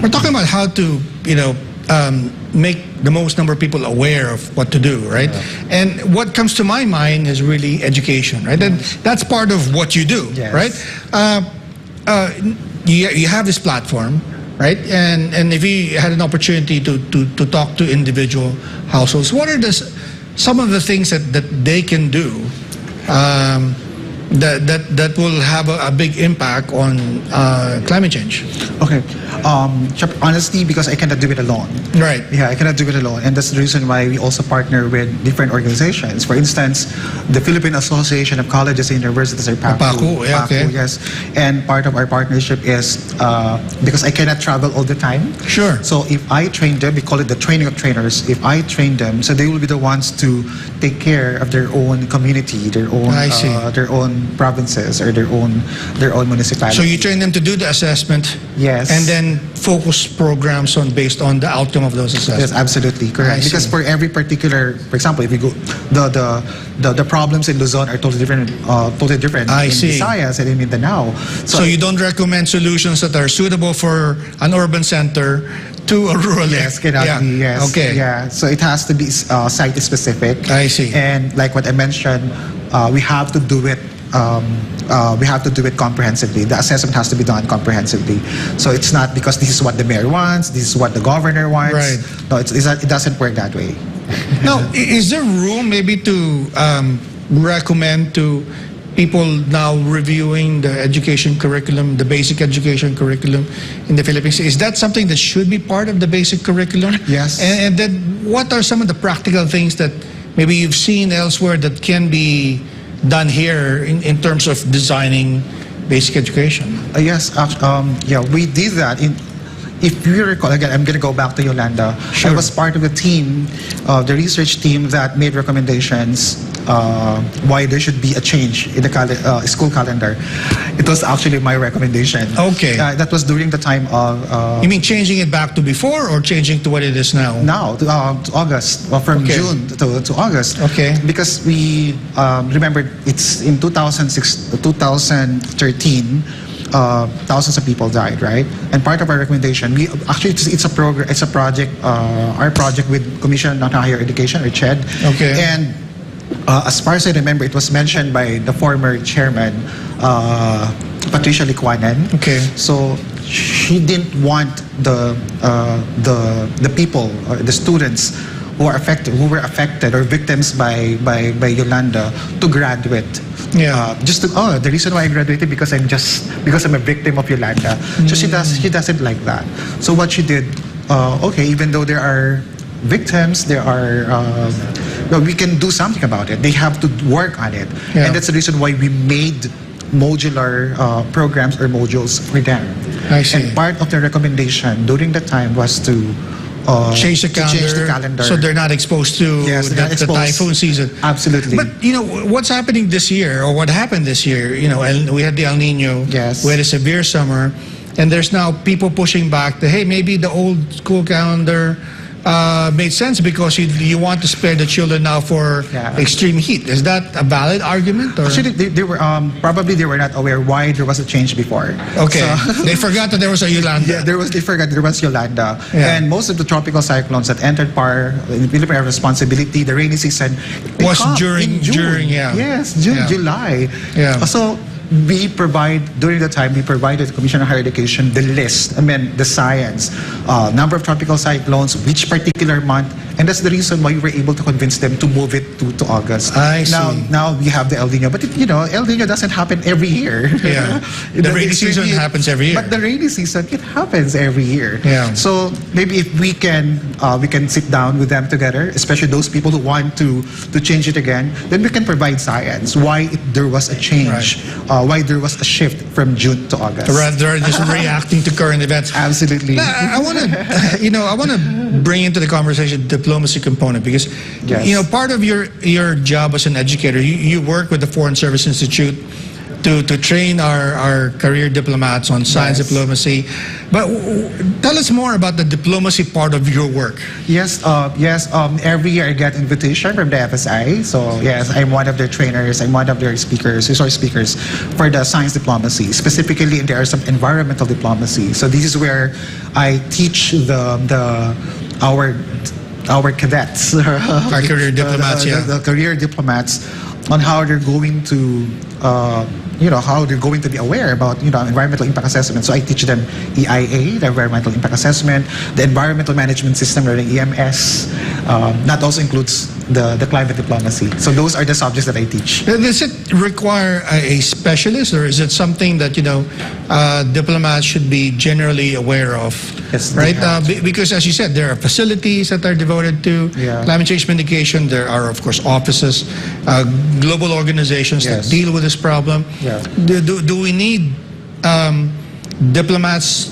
We're talking about how to, make the most number of people aware of what to do, right? And what comes to my mind is really education, right? And that's part of what you do, right? You have this platform, right? And if you had an opportunity to talk to individual households, what are some of the things that they can do that will have a big impact on climate change? Okay. Honestly, because I cannot do it alone. Right. Yeah, I cannot do it alone. And that's the reason why we also partner with different organizations. For instance, the Philippine Association of Colleges and Universities, or PACU. Yes. And part of our partnership is, because I cannot travel all the time. Sure. So if I train them, we call it the training of trainers. If I train them, so they will be the ones to take care of their own community, their own provinces, or their own municipality. So you train them to do the assessment. Yes. And then focus programs based on the outcome of those assessments. Yes, absolutely correct. Because for every particular, for example, if we go, the problems in Luzon are totally different. In Visayas and in Mindanao. So you don't recommend solutions that are suitable for an urban center to a rural area. Yes, cannot be. Yes. Okay. Yeah. So it has to be site specific. I see. And like what I mentioned, we have to do it. We have to do it comprehensively. The assessment has to be done comprehensively. So it's not because this is what the mayor wants, this is what the governor wants. Right. No, it doesn't work that way. Now, is there room maybe to recommend to people now reviewing the education curriculum, the basic education curriculum in the Philippines? Is that something that should be part of the basic curriculum? Yes. And then what are some of the practical things that maybe you've seen elsewhere that can be done here in terms of designing basic education? Yes, we did that. If you recall, again, I'm going to go back to Yolanda. Sure. I was part of the team, the research team that made recommendations why there should be a change in the school calendar. It was actually my recommendation. Okay. That was during the time of... you mean changing it back to before or changing to what it is now? Now, to August, from June to August. Okay. Because we, remember, it's in 2013, thousands of people died, right? And part of our recommendation, it's a project, our project with Commission on Higher Education, or CHED. Okay. And as far as I remember, it was mentioned by the former chairman, Patricia Licuanen. Okay. So she didn't want the people, or the students who were affected or victims by Yolanda to graduate. Yeah. The reason why I graduated because I'm a victim of Yolanda. So she doesn't like that. So what she did, even though there are victims, we can do something about it. They have to work on it. Yeah. And that's the reason why we made modular programs or modules for them. I see. And part of the recommendation during that time was to change the calendar so they're not exposed to the typhoon season. Absolutely. But what's happening this year, or what happened this year, we had the El Nino, yes. We had a severe summer, and there's now people pushing back that, hey, maybe the old school calendar made sense because you want to spare the children now for extreme heat. Is that a valid argument? Or? Actually, they were probably they were not aware why there was a change before. Okay, so, they forgot that there was a Yolanda. Yeah, they forgot there was Yolanda. Yeah. And most of the tropical cyclones that entered PAR in the Philippine responsibility, the rainy season was during June. Yes, June, July. Yeah. So during the time, we provided the Commission on Higher Education the list, the science, number of tropical cyclones, which particular month, and that's the reason why we were able to convince them to move it to August. I see. Now we have the El Nino, but El Nino doesn't happen every year. Yeah. The rainy season happens every year. But the rainy season, it happens every year. Yeah. So maybe if we can sit down with them together, especially those people who want to change it again, then we can provide science why there was a change. Right. Why there was a shift from June to August. Rather than just reacting to current events. Absolutely. I want to bring into the conversation the diplomacy component because part of your job as an educator, you work with the Foreign Service Institute to train our career diplomats on science Yes. diplomacy. But tell us more about the diplomacy part of your work. Yes, yes. Every year I get invitation from the FSI. So yes, I'm one of their trainers. I'm one of their speakers, resource speakers for the science diplomacy. Specifically, there are some environmental diplomacy. So this is where I teach our cadets, Our career diplomats, the career diplomats, on how they're going to, how they're going to be aware about, environmental impact assessment. So I teach them EIA, the environmental impact assessment, the environmental management system, or the EMS. That also includes the climate diplomacy. So those are the subjects that I teach. Does it require a specialist, or is it something that diplomats should be generally aware of? Yes, right. they have. Because as you said, there are facilities that are devoted to Yeah. climate change mitigation. There are, of course, offices, global organizations that Yes. deal with this problem. Yeah. Do we need diplomats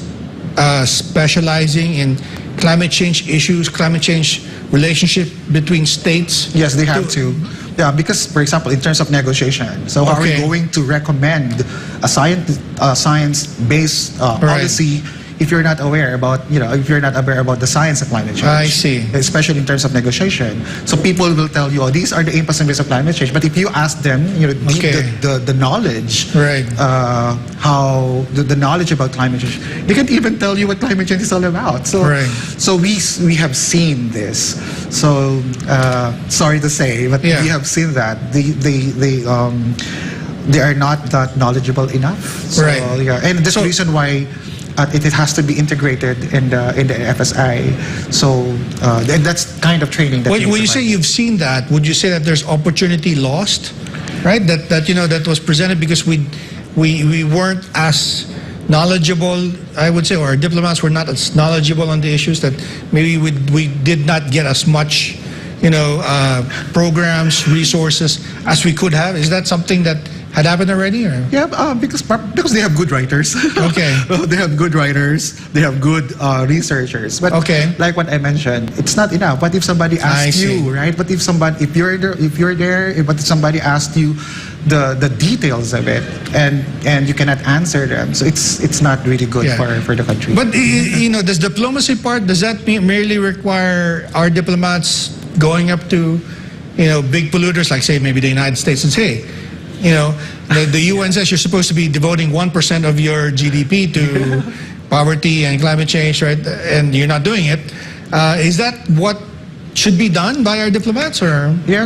specializing in climate change issues, climate change relationship between states? Yes, they have to. Yeah, because, for example, in terms of negotiation, so how are we Okay. going to recommend a science-based policy if you're not aware about, if you're not aware about the science of climate change? I see. Especially in terms of negotiation. So people will tell you, these are the impacts and risks of climate change. But if you ask them, Okay. the knowledge, Right. how the knowledge about climate change, they can't even tell you what climate change is all about. So, Right. so we have seen this. So sorry to say, but Yeah. we have seen that they are not that knowledgeable enough. So, Right. yeah, and that's So- the reason why. It has to be integrated in the FSI. So and that's kind of training that. When you say you've seen that, would you say that there's opportunity lost, right? That was presented because we weren't as knowledgeable, I would say, or our diplomats were not as knowledgeable on the issues, that maybe we did not get as much, programs, resources as we could have. Is that something that had happened already? Or? Yeah, because they have good writers. Okay. They have good writers. They have good researchers. But Okay. like what I mentioned, it's not enough. What if somebody I asks see. you, right? What if you're there, what if somebody asked you the details of it, and you cannot answer them? So it's not really good Yeah. for the country. But does diplomacy part, does that merely require our diplomats going up to big polluters like, say, maybe the United States, and say, the UN says you're supposed to be devoting 1% of your GDP to poverty and climate change, right? And you're not doing it. Is that what should be done by our diplomats, or? Yeah,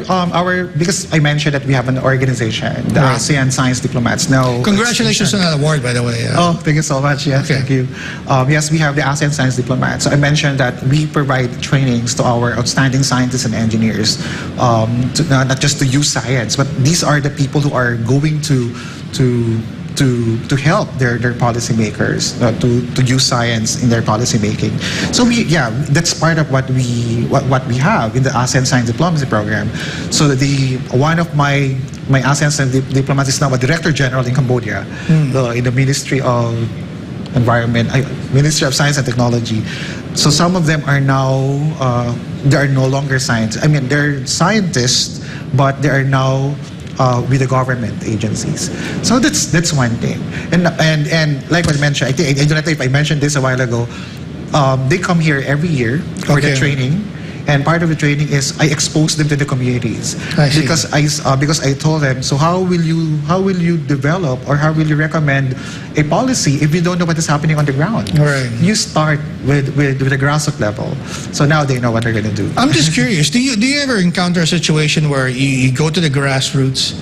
because I mentioned that we have an organization, the Right. ASEAN Science Diplomats. Now, Congratulations on that award, by the way. Oh, thank you so much. Yes, Okay. thank you. Yes, we have the ASEAN Science Diplomats. So I mentioned that we provide trainings to our outstanding scientists and engineers, not just to use science, but these are the people who are going to help their policymakers to use science in their policy making. So that's part of what we have in the ASEAN Science Diplomacy Program. So one of my ASEAN Science diplomats is now a Director General in Cambodia, in the Ministry of Ministry of Science and Technology. So some of them are now they are no longer scientists. I mean, they're scientists, but they are now with the government agencies. So that's one thing. And like I mentioned, I don't know if I mentioned this a while ago. They come here every year for the Okay. training. And part of the training is I expose them to the communities, I see. because I told them, so how will you develop, or how will you recommend a policy if you don't know what is happening on the ground? Right. You start with the grassroots level, so now they know what they're going to do. I'm just curious. Do you ever encounter a situation where you go to the grassroots,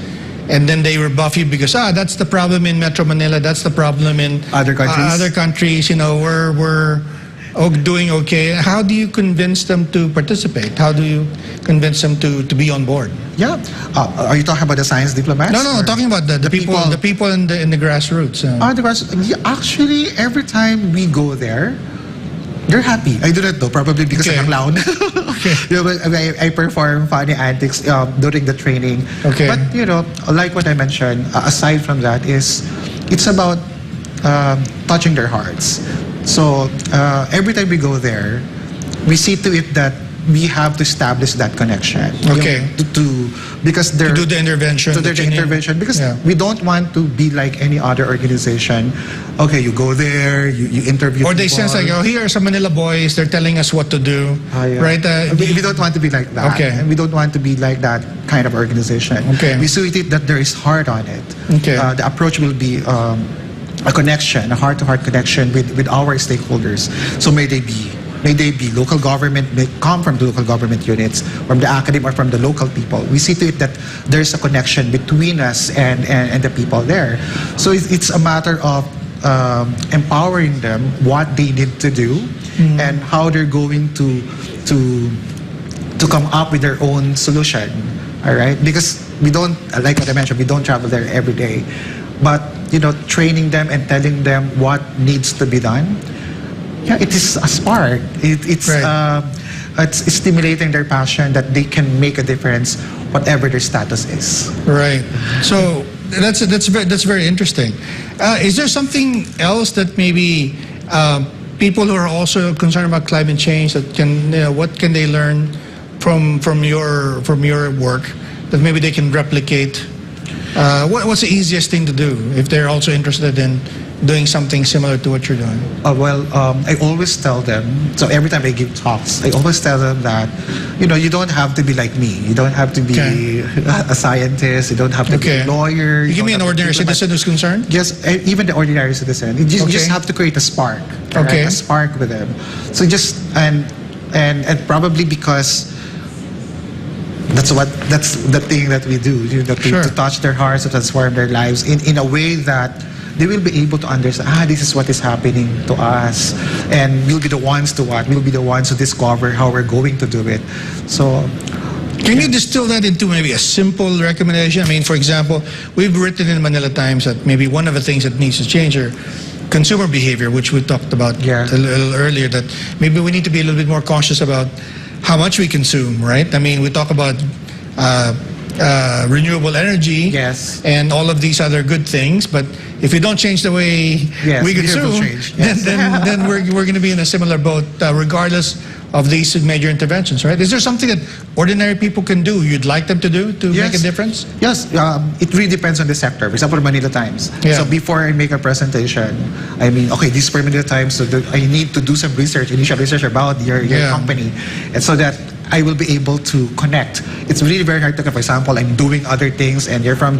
and then they rebuff you because that's the problem in Metro Manila, that's the problem in Other countries? Other countries, we're doing okay. How do you convince them to participate? How do you convince them to be on board? Yeah. Are you talking about the science diplomats? No, or- talking about the people in the grassroots. Actually, every time we go there, they're happy. I do not know, probably because Okay. I'm a clown. Okay. But I perform funny antics during the training. Okay. But like what I mentioned, aside from that, it's about touching their hearts. So every time we go there, we see to it that we have to establish that connection. Okay. Because they're To do the intervention. to do that the you need. intervention, because Yeah. we don't want to be like any other organization. Okay, you go there, you interview Or they people. sense like, oh, here are some Manila boys, they're telling us what to do. Yeah. Right? We don't want to be like that. Okay. And we don't want to be like that kind of organization. Okay. We see it that there is heart on it. Okay. The approach will be a connection, a heart-to-heart connection with our stakeholders. So may they be local government, may come from the local government units, from the academy or from the local people. We see to it that there's a connection between us and the people there. So it's a matter of empowering them what they need to do and how they're going to come up with their own solution. All right, because we don't, like what I mentioned, we don't travel there every day, but training them and telling them what needs to be done. Yeah, it is a spark. It's Right. It's stimulating their passion that they can make a difference, whatever their status is. Right. So that's very interesting. Is there something else that maybe people who are also concerned about climate change that can, what can they learn from your work that maybe they can replicate? What's the easiest thing to do if they're also interested in doing something similar to what you're doing? I always tell them, so every time I give talks, I always tell them that, you don't have to be like me. You don't have to be a scientist. You don't have to be a lawyer. You give me an ordinary citizen who's concerned? Yes, even the ordinary citizen. You just have to create a spark. Okay. Right? A spark with them. So just, and probably because that's the thing that we do, to touch their hearts, to transform their lives in a way that they will be able to understand, this is what is happening to us, and we'll be the ones to discover how we're going to do it. So can you distill that into maybe a simple recommendation? I mean, for example, we've written in Manila Times that maybe one of the things that needs to change are consumer behavior, which we talked about a little earlier, that maybe we need to be a little bit more cautious about how much we consume, right? I mean, we talk about renewable energy and all of these other good things, but if we don't change the way we consume, then we're going to be in a similar boat regardless of these major interventions, right? Is there something that ordinary people can do, you'd like them to do to make a difference? Yes, it really depends on the sector. For example, Manila Times. So before I make a presentation, I mean, okay, this is for Manila Times, so I need to do some initial research about your company, and so that I will be able to connect. It's really very hard to, for example, I'm doing other things and you're from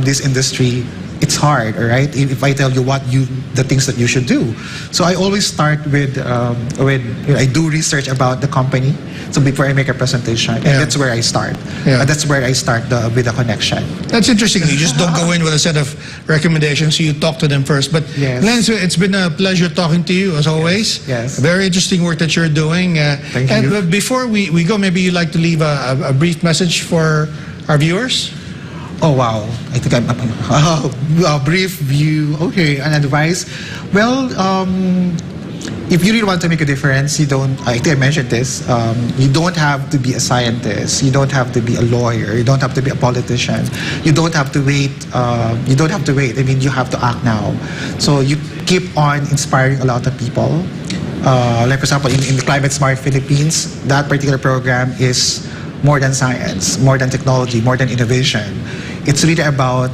this industry. It's hard, all right? If I tell you the things that you should do. So I always start with I do research about the company. So before I make a presentation, and that's where I start. That's where I start with the connection. That's interesting. You just don't go in with a set of recommendations. You talk to them first. But Glenn, it's been a pleasure talking to you as always. Yes. Very interesting work that you're doing. Thank you. And before we go, maybe you'd like to leave a brief message for our viewers. Oh wow! I think a brief view. Okay, an advice. Well, if you really want to make a difference, I think I mentioned this. You don't have to be a scientist. You don't have to be a lawyer. You don't have to be a politician. You don't have to wait. I mean, you have to act now. So you keep on inspiring a lot of people. Like for example, in the Climate Smart Philippines, that particular program is more than science, more than technology, more than innovation. It's really about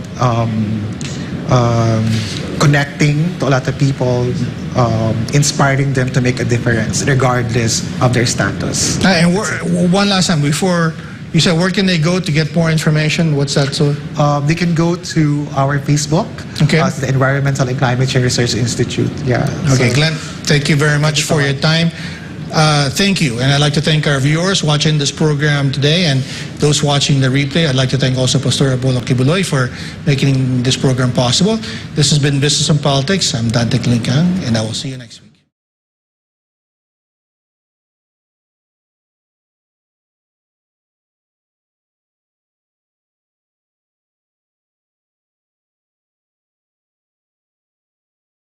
connecting to a lot of people, inspiring them to make a difference regardless of their status. And one last time, before you said, where can they go to get more information? What's that? So they can go to our Facebook, the Environmental and Climate Change Research Institute. Okay, so, Glenn, thank you very much for your time. Thank you, and I'd like to thank our viewers watching this program today and those watching the replay. I'd like to thank also Pastor Apollo Kibuloy for making this program possible. This has been Business and Politics. I'm Dante Klinkang, and I will see you next week.